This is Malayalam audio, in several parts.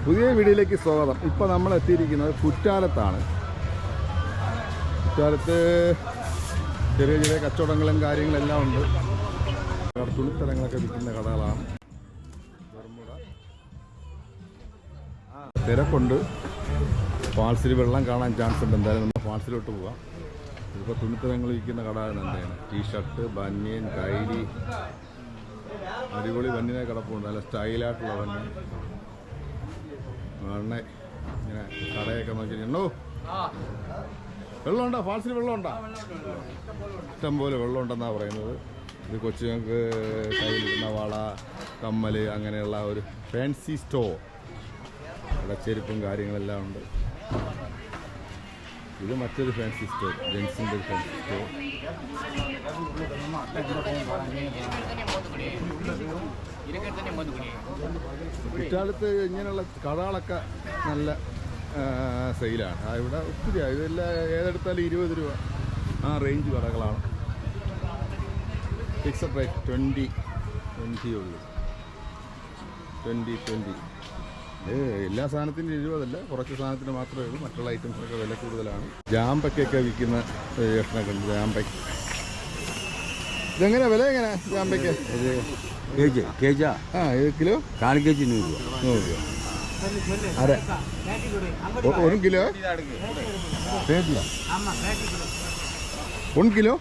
പുതിയ വീഡിയോയിലേക്ക് സ്വാഗതം. ഇപ്പോൾ നമ്മൾ എത്തിയിരിക്കുന്നത് കുറ്റാലത്താണ്. കുറ്റാലത്ത് ചെറിയ ചെറിയ കച്ചവടങ്ങളും കാര്യങ്ങളെല്ലാം ഉണ്ട്. തുണിത്തരങ്ങളൊക്കെ വിൽക്കുന്ന കടകളാണ്. തിരക്കുണ്ട്. ഫാൾസിൽ വെള്ളം കാണാൻ ചാൻസ് ഉണ്ട്. എന്തായാലും നമ്മൾ ഫാൾസിലോട്ട് പോകാം. ഇപ്പോൾ തുണിത്തരങ്ങൾ വിൽക്കുന്ന കട എന്താണ്, ടീഷർട്ട്, ബനിയൻ, കൈലി, അടിപൊളി ബനിയനെ കിടപ്പുണ്ട്. നല്ല സ്റ്റൈലായിട്ടുള്ള ബനിയൻ ഇങ്ങനെ കടയൊക്കെ നോക്കിയിട്ടുണ്ടോ. വെള്ളമുണ്ടോ? ഫാൾസിൽ വെള്ളമുണ്ടോ? ഇഷ്ടംപോലെ വെള്ളമുണ്ടെന്നാണ് പറയുന്നത്. ഇത് കൊച്ചുങ്ങൾക്ക് കയ്യിലിരുന്ന വള, കമ്മൽ, അങ്ങനെയുള്ള ഒരു ഫാൻസി സ്റ്റോർ. അവിടെ ചെരുപ്പും കാര്യങ്ങളെല്ലാം ഉണ്ട്. ഇത് മറ്റൊരു ഫാൻസി സ്റ്റോർ, ജെൻസിൻ്റെ ഒരു ഫാൻസി സ്റ്റോർ. കുറ്റാലത്ത് ഇങ്ങനെയുള്ള കടകളൊക്കെ നല്ല സെയിലാണ്. ഇവിടെ ഒത്തിരി ഇതെല്ലാം ഏതെടുത്താലും 20 രൂപ ആ റേഞ്ച് കടകളാണ്. ഫിക്സഡ് റേറ്റ് 20 ഉള്ളൂ. 20. എല്ലാ സാധനത്തിനും 20 അല്ല, കുറച്ച് സാധനത്തിന് മാത്രമേ ഉള്ളൂ. മറ്റുള്ള ഐറ്റംസൊക്കെ വില കൂടുതലാണ്. ജാമ്പയ്ക്കൊക്കെ വിൽക്കുന്ന ജ്യേഷ്ഠനൊക്കെ ഉണ്ട്. ജാമ്പയ്ക്ക് ഇതെങ്ങനെ വില? എങ്ങനെ ജാമ്പയ്ക്ക്? KG ആ, ഇത് കിലോ 4 kg 100 രൂപ. അര 1 kilo 1 kilo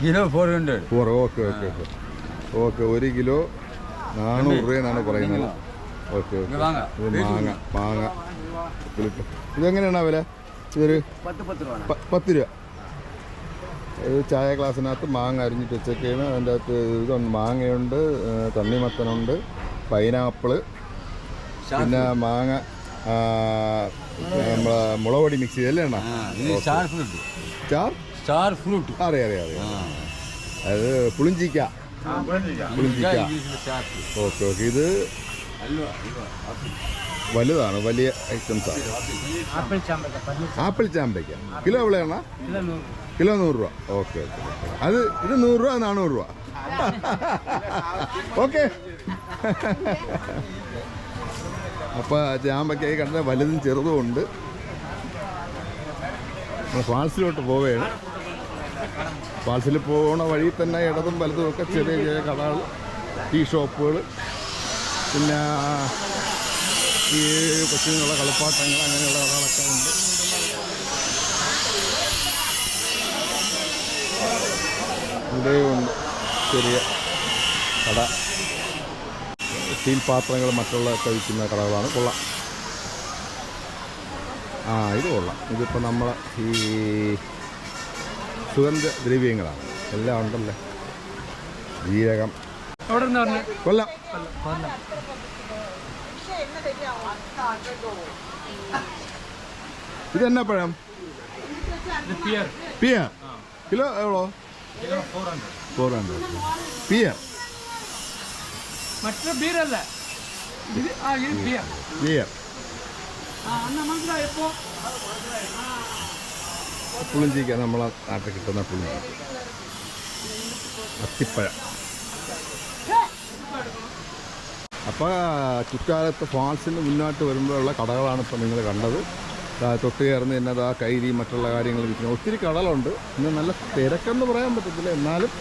kilo 400. Okay 1 kilo 400 രൂപയെന്നാണ് പറയുന്നത്. ഓക്കെ. ഇത് മാങ്ങ ഇതെങ്ങനെയാണ് വില? ഇതൊരു 10 രൂപ. ഇത് ചായ ഗ്ലാസ്സിനകത്ത് മാങ്ങ അരിഞ്ഞിട്ട് വെച്ചൊക്കെയാണ്. അതിൻ്റെ അകത്ത് ഇതുണ്ട്, മാങ്ങയുണ്ട്, തണ്ണിമത്തനുണ്ട്, പൈനാപ്പിള്, പിന്നെ മാങ്ങ നമ്മളെ മുളകൊടി മിക്സ് ചെയ്തല്ലേ എണ്ണ. സ്റ്റാർ ഫ്രൂട്ട് അറിയാം. അത് പുളിഞ്ചിക്ക. ഓക്കെ. ഇത് വലുതാണ്, വലിയ ഐറ്റംസാണ്. ആപ്പിൾ ചാമ്പയ്ക്ക കിലോ എവിടെയാണ്? കിലോ 100 രൂപ. ഓക്കെ. ഇത് 100 രൂപ, 400 രൂപ. ഓക്കെ. അപ്പോൾ ചാമ്പയ്ക്കായി കണ്ട വലുതും ചെറുതും ഉണ്ട്. ഫാൾസിലോട്ട് പോവുകയാണ്. ഫാൾസിൽ പോകുന്ന വഴി തന്നെ ഇടതും വലതും ഒക്കെ ചെറിയ ചെറിയ കടകൾ, ടീ ഷോപ്പുകൾ, പിന്നെ ഈ കൊച്ചുങ്ങളുള്ള കളിപ്പാട്ടങ്ങൾ, അങ്ങനെയുള്ള കടകളൊക്കെ ഉണ്ട്. ഇവിടെയുണ്ട് ചെറിയ കട. സ്റ്റീൽ പാത്രങ്ങൾ മറ്റുള്ളതൊക്കെ വിൽക്കുന്ന കടകളാണ്. കൊള്ളാം. ഇത് കൊള്ളാം. ഇതിപ്പോൾ നമ്മൾ ഈ സുഗന്ധദ്രവ്യങ്ങളാണ്, എല്ലാം ഉണ്ടല്ലേ. ജീരകം. കൊല്ലം. ഇതെന്നാ പഴം? പിയ കിലോ എവ്വളോ? 400. പിയ പുളിഞ്ചിക്ക, നമ്മളെ നാട്ടിൽ കിട്ടുന്ന പുളിഞ്ചി. അത്തിപ്പഴം. അപ്പോൾ കുറ്റാലത്ത് ഫാൾസിന് മുന്നോട്ട് വരുമ്പോഴുള്ള കടകളാണ് ഇപ്പോൾ നിങ്ങൾ കണ്ടത്. തൊട്ട് ചേർന്ന് തന്നെ കൈരി, മറ്റുള്ള കാര്യങ്ങൾ വിൽക്കുന്നത് ഒത്തിരി കടകളുണ്ട്. ഇന്ന് നല്ല തിരക്കെന്ന് പറയാൻ പറ്റത്തില്ല, എന്നാലും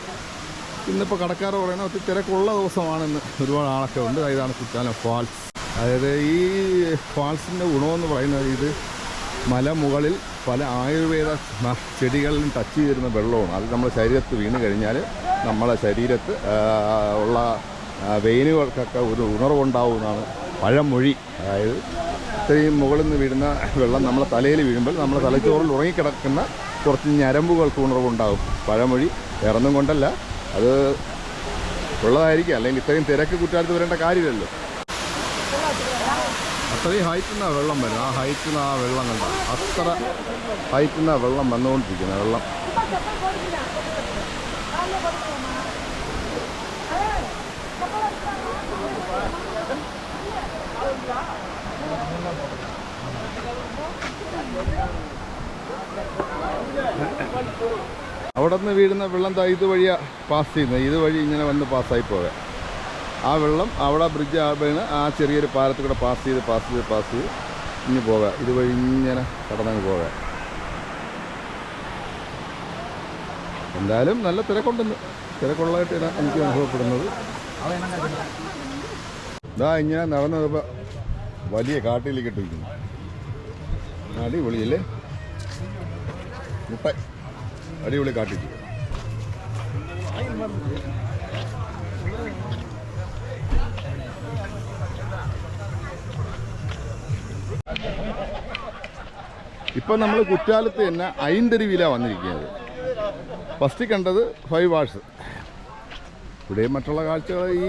ഇന്നിപ്പോൾ കടക്കാർ പറയുന്നത് ഒത്തിരി തിരക്കുള്ള ദിവസമാണെന്ന്. ഒരുപാട് ആളൊക്കെ ഉണ്ട്. ഇതാണ് കുറ്റാലം ഫാൾസ്. അതായത് ഈ ഫാൾസിൻ്റെ ഗുണമെന്ന് പറയുന്നത്, ഇത് മലമുകളിൽ പല ആയുർവേദ ചെടികളിലും ടച്ച് ചെയ്തിരുന്ന വെള്ളമാണ്. അത് നമ്മുടെ ശരീരത്ത് വീണ് കഴിഞ്ഞാൽ നമ്മളെ ശരീരത്ത് ഉള്ള വെയിനുകൾക്കൊക്കെ ഒരു ഉണർവുണ്ടാവുമെന്നാണ് പഴമൊഴി. അതായത് ഇത്രയും മുകളിൽ നിന്ന് വീഴുന്ന വെള്ളം നമ്മളെ തലയിൽ വീഴുമ്പോൾ നമ്മളെ തലച്ചോറിൽ ഉറങ്ങിക്കിടക്കുന്ന കുറച്ച് ഞരമ്പുകൾക്ക് ഉണർവുണ്ടാകും. പഴമൊഴി വേറൊന്നും കൊണ്ടല്ല, അത് ഉള്ളതായിരിക്കും. അല്ലെങ്കിൽ ഇത്രയും തിരക്ക് കുറ്റാലത്ത് വരേണ്ട കാര്യമില്ലല്ലോ. അത്രയും ഹൈറ്റിൽ നിന്നാണ് വെള്ളം വരുന്നത്. ആ ഹൈറ്റിൽ നിന്ന് ആ വെള്ളം കണ്ട അത്ര ഹൈറ്റിൽ നിന്നാണ് വെള്ളം വന്നുകൊണ്ടിരിക്കുന്നത്. വെള്ളം അവിടെ നിന്ന് വീഴുന്ന വെള്ളം ഇതുവഴിയാണ് പാസ് ചെയ്യുന്നത്. ഇതുവഴി ഇങ്ങനെ വന്ന് പാസ്സായി പോകാം. ആ വെള്ളം അവിടെ ബ്രിഡ്ജ് വീണ് ആ ചെറിയൊരു പാലത്തിൽ കൂടെ പാസ് ചെയ്ത് ഇനി പോകാം. ഇതുവഴി ഇങ്ങനെ കടന്നങ്ങ് പോകാം. എന്തായാലും നല്ല തിരക്കുള്ളതായിട്ട് എനിക്ക് അനുഭവപ്പെടുന്നത്. ഇതാ ഇങ്ങനെ നടന്നു പോയപ്പോൾ വലിയ കാട്ടിലേക്ക് ഇട്ടിരിക്കുന്നു. അടിപൊളിയല്ലേ? അടിപൊളി കാട്ടിട്ട് ഇപ്പം നമ്മൾ കുറ്റാലത്ത് തന്നെ ഐന്തരുവിയിലാണ് വന്നിരിക്കുന്നത്. ഫസ്റ്റ് കണ്ടത് 5 വാഴ്സ്. ഇവിടെ മറ്റുള്ള കാഴ്ചകൾ ഈ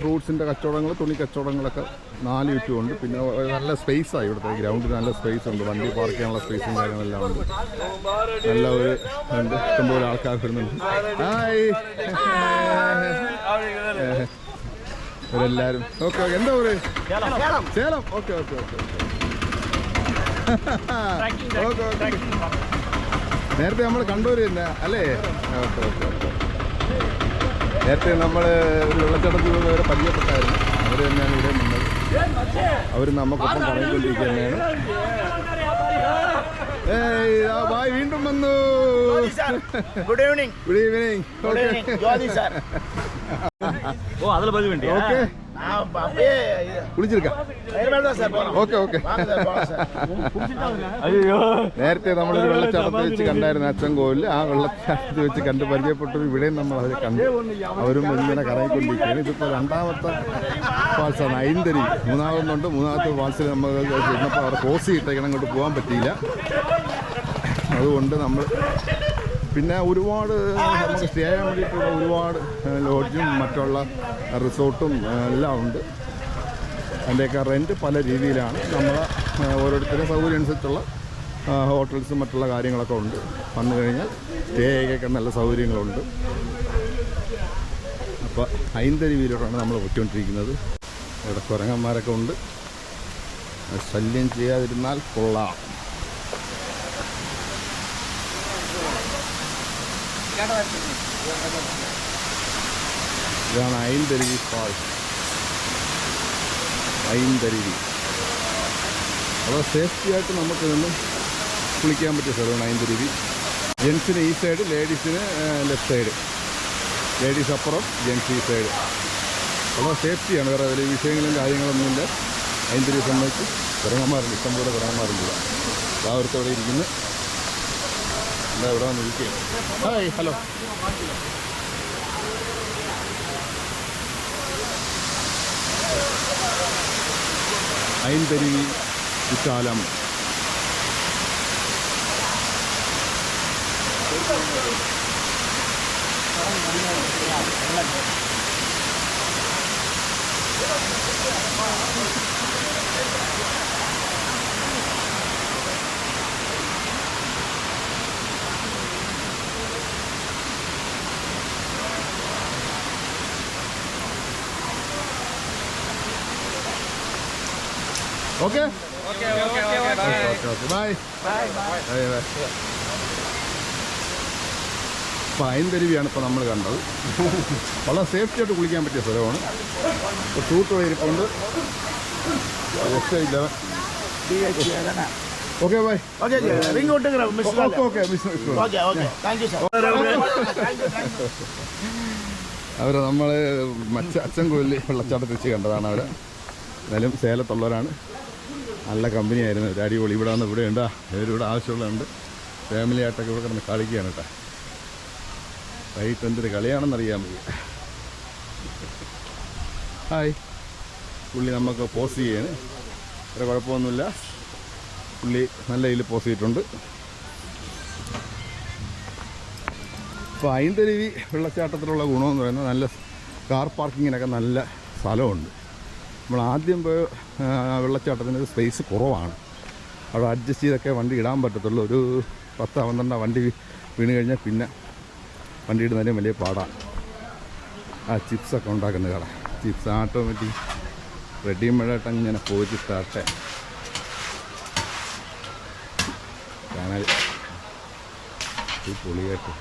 ഫ്രൂട്ട്സിൻ്റെ കച്ചവടങ്ങൾ, തുണി കച്ചവടങ്ങളൊക്കെ 4 ചുറ്റുമുണ്ട്. പിന്നെ നല്ല സ്പേസാണ് ഇവിടുത്തെ ഗ്രൗണ്ടിൽ. നല്ല സ്പേസ് ഉണ്ട്, വണ്ടി പാർക്ക് ചെയ്യാനുള്ള സ്പേസും കാര്യങ്ങളെല്ലാം ഉണ്ട്. നല്ല ഒരു ഉണ്ട്, ഇഷ്ടംപോലെ ആൾക്കാർ വരുന്നുണ്ട്. ഇവരെല്ലാവരും ഓക്കെ. എന്താ പറയുക? സേലം. ഓക്കെ. നേരത്തെ നമ്മൾ കണ്ടൂര് തന്നെ അല്ലേ? ഓക്കെ. നേരത്തെ നമ്മൾ ഒരു വെള്ളച്ചാട്ടത്തിൽ വരെ പരിചയപ്പെട്ടായിരുന്നു. അവർ തന്നെയാണ് ഇവിടെ നിന്നത്. അവർ നമുക്കൊപ്പം പറഞ്ഞുകൊണ്ടിരിക്കുക തന്നെയാണ്. ബായ്, വീണ്ടും വന്നു. Good evening. ഓക്കെ, കുളിച്ചിരിക്കാം. ഓക്കെ. നേരത്തെ നമ്മളൊരു വെള്ളച്ചാട്ടത്തിൽ വെച്ച് കണ്ടായിരുന്നു, അച്ചൻകോവിൽ. ആ വെള്ളച്ചാട്ടത്തിൽ വെച്ച് കണ്ട് പരിചയപ്പെട്ടു. ഇവിടെയും നമ്മൾ അവരെ കണ്ടു. അവരും ഇങ്ങനെ കറങ്ങിക്കൊണ്ടിരിക്കുകയാണ്. ഇതിപ്പോൾ 2ാമത്തെ ഫാൾസാണ്, ഐന്തരി. 3ാമതുണ്ട്. 3ാമത്തെ ഫാൾസിൽ നമ്മൾ ചെന്നപ്പോൾ അവിടെ ക്രോസ് ചെയ്തിട്ടേക്കണം, അങ്ങോട്ട് പോകാൻ പറ്റിയില്ല. അതുകൊണ്ട് നമ്മൾ പിന്നെ ഒരുപാട് നമുക്ക് സ്റ്റേ ചെയ്യാൻ വേണ്ടിയിട്ടുള്ള ഒരുപാട് ലോഡ്ജും മറ്റുള്ള റിസോർട്ടും എല്ലാം ഉണ്ട്. അതിൻ്റെയൊക്കെ റെൻറ്റ് പല രീതിയിലാണ്. നമ്മൾ ഓരോരുത്തരുടെ സൗകര്യം അനുസരിച്ചുള്ള ഹോട്ടൽസും മറ്റുള്ള കാര്യങ്ങളൊക്കെ ഉണ്ട്. വന്നു കഴിഞ്ഞാൽ സ്റ്റേ ചെയ്യൊക്കെ നല്ല സൗകര്യങ്ങളുണ്ട്. അപ്പോൾ ഐന്തരുവിയിലോട്ടാണ് നമ്മൾ പൊയ്ക്കൊണ്ടിരിക്കുന്നത്. ഇവിടെ കുരങ്ങന്മാരൊക്കെ ഉണ്ട്. ശല്യം ചെയ്യാതിരുന്നാൽ കൊള്ളാം. ഇതാണ് ഐന്തരുവി ഫാൾസ്. ഐന്തരുവി അപ്പോൾ സേഫ്റ്റി ആയിട്ട് നമുക്ക് നിന്ന് കുളിക്കാൻ പറ്റിയ സ്ഥലമാണ് ഐന്തരുവി. ജെൻസിന് ഈ സൈഡ്, ലേഡീസിന് ലെഫ്റ്റ് സൈഡ്. ലേഡീസ് അപ്പുറം, ജെൻസ് ഈ സൈഡ്. അപ്പോൾ സേഫ്റ്റിയാണ്, വേറെ വലിയ വിഷയങ്ങളും കാര്യങ്ങളൊന്നുമില്ല. ഐന്തരുവി സംബന്ധിച്ച് കുരങ്ങന്മാരുണ്ട്, ഇഷ്ടംപോലെ കുരങ്ങന്മാരുണ്ട്. എല്ലാവർക്കും ഇരിക്കുന്നു. എന്താ ഇവിടെ വന്ന് ഇരിക്കുകയാണ്. Hi, hello. Aintharuvi Kuttalam. Okay, bye. അപ്പോൾ ഐന്തരുവിയാണ് ഇപ്പോൾ നമ്മൾ കണ്ടത്. വളരെ സേഫ്റ്റി ആയിട്ട് കുളിക്കാൻ പറ്റിയ സ്ഥലമാണ്. ഇപ്പോൾ ഷൂട്ട് ഇരിപ്പുണ്ട്. Okay, bye. അവരെ നമ്മൾ അച്ചൻകോവിൽ വെള്ളച്ചാട്ടത്തിൽ വെച്ച് കണ്ടതാണ്. അവരെ എന്നാലും സേലത്തുള്ളവരാണ്. നല്ല കമ്പനിയായിരുന്നു. ഒരു അടിപൊളി. ഇവിടെ വന്ന് ഇവിടെ ഉണ്ടാ ഇവിടെ ആവശ്യമുള്ളതുണ്ട്. ഫാമിലി ആയിട്ടൊക്കെ ഇവിടെ കിടന്ന് കളിക്കുകയാണ് കേട്ടോ. വൈകിട്ട് എന്തൊരു കളിയാണെന്നറിയാൻ വയ്യ. ഹായ്. പുള്ളി നമുക്ക് പോസ് ചെയ്യാണ്. വേറെ കുഴപ്പമൊന്നുമില്ല. പുള്ളി നല്ല ഇതിൽ പോസ് ചെയ്തിട്ടുണ്ട്. ഇപ്പോൾ ഐന്തരുവി വെള്ളച്ചാട്ടത്തിലുള്ള ഗുണമെന്ന് പറയുന്നത് നല്ല കാർ പാർക്കിങ്ങിനൊക്കെ നല്ല സ്ഥലമുണ്ട്. നമ്മൾ ആദ്യം പോയ വെള്ളച്ചാട്ടത്തിൻ്റെ ഒരു സ്പേസ് കുറവാണ്. അവിടെ അഡ്ജസ്റ്റ് ചെയ്തൊക്കെ വണ്ടി ഇടാൻ പറ്റത്തുള്ളൂ. ഒരു 10-12 വണ്ടി വീണ് കഴിഞ്ഞാൽ പിന്നെ വണ്ടി ഇടുന്നതിനും വലിയ പാടാണ്. ആ ചിപ്സൊക്കെ ഉണ്ടാക്കുന്ന കട. ചിപ്സ് ഓട്ടോമാറ്റിക് റെഡിമെയ്ഡായിട്ട് അങ്ങനെ പോയിട്ട് സ്റ്റാർട്ട് കാണാൻ പൊളിയായിട്ട്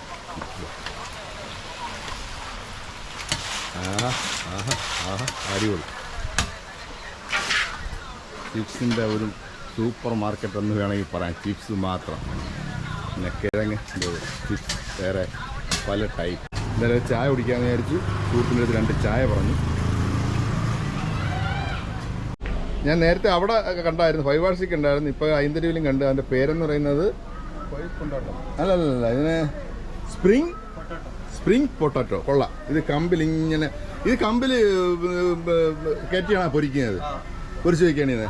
ആഹാ ആഹാ ആഹാ അടിപൊളി. ചിപ്സിൻ്റെ ഒരു സൂപ്പർ മാർക്കറ്റ് എന്ന് വേണമെങ്കിൽ പറയാം. ചിപ്സ് മാത്രം. പിന്നെ കിഴങ്ങ് ചിപ്സ് വേറെ പല ടൈപ്പ്. എന്തായാലും ചായ കുടിക്കാമെന്ന് വിചാരിച്ചു. സൂപ്പിൻ്റെ അടുത്ത് 2 ചായ പറഞ്ഞു. ഞാൻ നേരത്തെ അവിടെ കണ്ടായിരുന്നു, 5 വാർഷിക്ക് ഉണ്ടായിരുന്നു. ഇപ്പോൾ ഐന്തരുവിലും കണ്ട്. അതിൻ്റെ പേരെന്ന് പറയുന്നത് അല്ലല്ല, ഇതിന് സ്പ്രിംഗ് പൊട്ടാറ്റോ. കൊള്ളാം. ഇത് കമ്പിലിങ്ങനെ, ഇത് കമ്പിൽ കയറ്റിയാണ് പൊരിക്കുന്നത്. പൊരിച്ച് വയ്ക്കുകയാണ് ഇത്.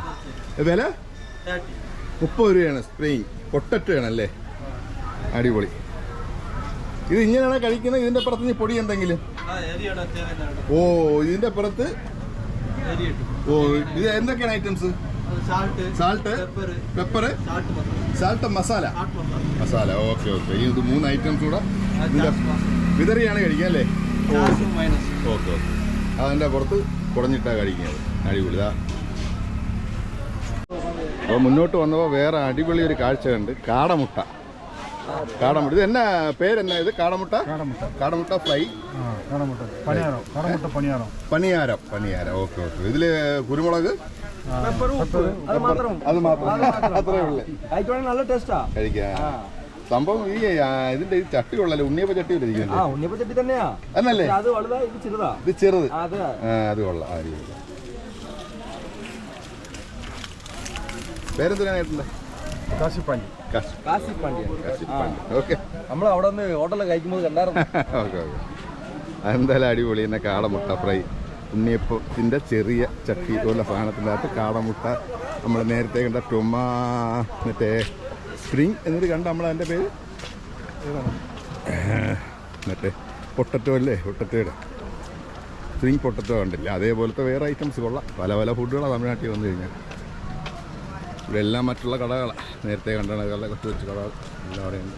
വില 30 രൂപയാണ്. സ്പ്രിംഗ് പൊട്ടറ്റോ ആണല്ലേ. അടിപൊളി. ഇത് ഇങ്ങനെയാണ് കഴിക്കുന്നത്. ഇതിൻ്റെ പുറത്ത് നീ പൊടി എന്തെങ്കിലും? ഓ, ഇതിൻ്റെ പുറത്ത് ഓ, ഇത് എന്തൊക്കെയാണ് items? Salt, pepper, salt, masala. Okay. ഇത് 3 ഐറ്റംസ് കൂടെ ഇതിൻ്റെ വിതറിയാണ് കഴിക്കുക അല്ലേ? ഓക്കെ. അതിൻ്റെ പുറത്ത് കുടഞ്ഞിട്ടാണ് കഴിക്കുന്നത്. അടിപൊളിതാ. അപ്പോൾ മുന്നോട്ട് വന്നപ്പോൾ വേറെ അടിപൊളി ഒരു കാഴ്ച കണ്ട്. കാടമുട്ട. ഇത് എന്നാ പേരെന്നാ? ഇത് കാടമുട്ട ഫ്രൈ, പനിയാരം. ഓക്കെ. ഇതില് കുരുമുളക്, അത് മാത്രം. അത്രേ ഉള്ളു. നല്ല ടേസ്റ്റാ കഴിക്കാൻ. സംഭവം ഈ ഇതിന്റെ ഈ ചട്ടി കൊള്ളല്ലേ? ഉണ്ണിയപ്പ ചട്ടി ഉണ്ണിയപ്പ ചട്ടി തന്നെയാ എന്നല്ലേ? അത് വലുതാ, ഇത് ചെറുതാ. ഇത് ചെറുത്. അത് കൊള്ളാം. പേരെന്തിനായിട്ടുണ്ട്? കാശിപ്പാണ്ടി. ഓക്കെ. നമ്മൾ അവിടെ നിന്ന് ഹോട്ടലിൽ കഴിക്കുമ്പോൾ കണ്ടായിരുന്നു. ഓക്കെ. എന്തായാലും അടിപൊളി. തന്നെ കാടമുട്ട ഫ്രൈ, ഉണ്ണിയപ്പത്തിൻ്റെ ചെറിയ ചട്ടി പോലുള്ള സാധനത്തിൻ്റെ അകത്ത് കാടമുട്ട. നമ്മൾ നേരത്തെ കണ്ട മറ്റേ സ്പ്രിംഗ് എന്നിട്ട് കണ്ട നമ്മൾ അതിൻ്റെ പേര് മറ്റേ പൊട്ടറ്റോ അല്ലേ? പൊട്ടറ്റോയുടെ സ്പ്രിംഗ് പൊട്ടറ്റോ കണ്ടില്ല. അതേപോലത്തെ വേറെ ഐറ്റംസ് കൊള്ളാം. പല ഫുഡുകളാണ് തമിഴ്നാട്ടിൽ വന്നു കഴിഞ്ഞാൽ. ഇവിടെ എല്ലാം മറ്റുള്ള കടകളാണ്. നേരത്തെ കണ്ട കടകളെ കത്ത് വെച്ച് കടകൾ എല്ലാം അവിടെയുണ്ട്.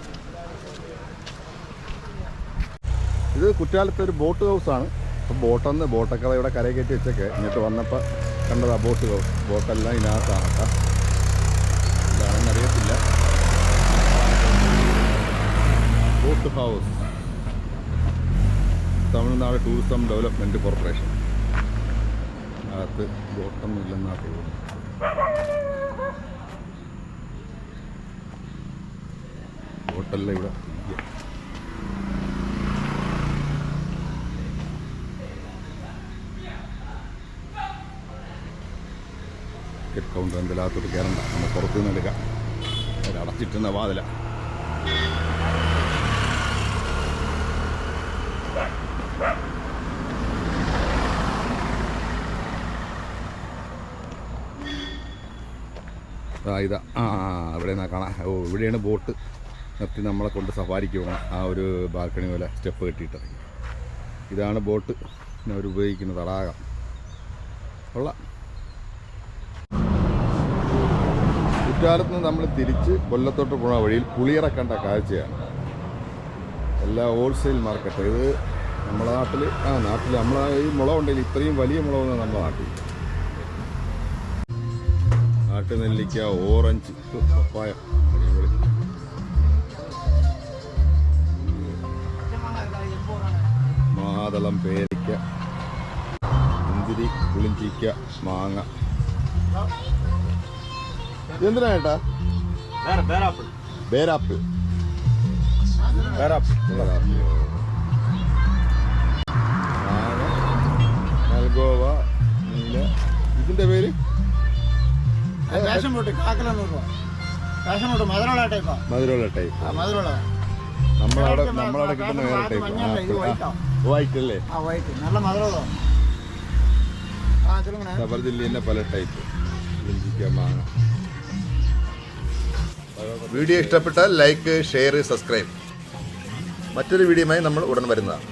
ഇത് കുറ്റാലത്തെ ഒരു ബോട്ട് ഹൗസാണ്. അപ്പോൾ ബോട്ടൊക്കെ ഇവിടെ കരയിൽ കയറ്റി വെച്ചൊക്കെ ഇങ്ങോട്ട് വന്നപ്പോൾ കണ്ടതാ ബോട്ട് ഹൗസ്. ബോട്ടെല്ലാം ഇതിനകത്താണ് കേട്ടോ. എന്താണെന്ന് അറിയത്തില്ല. Boat house, Tamil Nadu tourism development corporation. അകത്ത് ബോട്ടൊന്നും ഇല്ലെന്നാണ് തോന്നുന്നു. ബോട്ടല്ല ഇവിടെ. ടിക്കറ്റ് കൗണ്ടർ എന്തെല്ലാത്തോട്ട് കയറണ്ട. നമ്മൾ പുറത്തുനിന്ന് എടുക്കാം. അടച്ചിട്ടുന്ന വാതില. ഇതാ ഇവിടെ നിന്നാ കാണാം. ഓ, ഇവിടെയാണ് ബോട്ട് നിർത്തി നമ്മളെ കൊണ്ട് സഫാരിക്ക് പോകണം. ആ ഒരു ബാൽക്കണി പോലെ സ്റ്റെപ്പ് കെട്ടിയിട്ട് ഇതാണ് ബോട്ട് അവർ ഉപയോഗിക്കുന്ന തടാകം. കൊള്ളാം. കുറ്റാലത്ത് നിന്ന് നമ്മൾ തിരിച്ച് കൊല്ലത്തോട്ട് പോണ വഴിയിൽ പുളിയറ കണ്ട കാഴ്ചയാണ്. എല്ലാ ഹോൾസെയിൽ മാർക്കറ്റ്. ഇത് നമ്മുടെ നാട്ടിൽ നമ്മളെ ഈ മുളകുണ്ടെങ്കിൽ ഇത്രയും വലിയ മുളകൊന്നും നമ്മുടെ നാട്ടിൽ. നാട്ടുനെല്ലിക്ക, ഓറഞ്ച്, പപ്പായ, അടിപൊളി. മാതളം, പേരയ്ക്ക, മുന്തിരി, പുളിഞ്ചിക്ക, മാങ്ങ. ഇതെന്തിനാ ചേട്ടാ? ബേരാപ്പിൾ. മാങ്ങ, മൽഗോവ, നീല. ഇതിന്റെ പേര് മധുരമുള്ള ടൈപ്പ്. നമ്മളവിടെ കിട്ടുന്ന വേറെ ടൈപ്പ്. വൈറ്റ് അല്ലേ? നല്ല മധുരമുള്ള സബർജില്ലിന്റെ പല ടൈപ്പ്. മാങ്ങ. വീഡിയോ ഇഷ്ടപ്പെട്ടാൽ ലൈക്ക്, ഷെയർ, സബ്സ്ക്രൈബ്. മറ്റൊരു വീഡിയോയുമായി നമ്മൾ ഉടൻ വരുന്നതാണ്.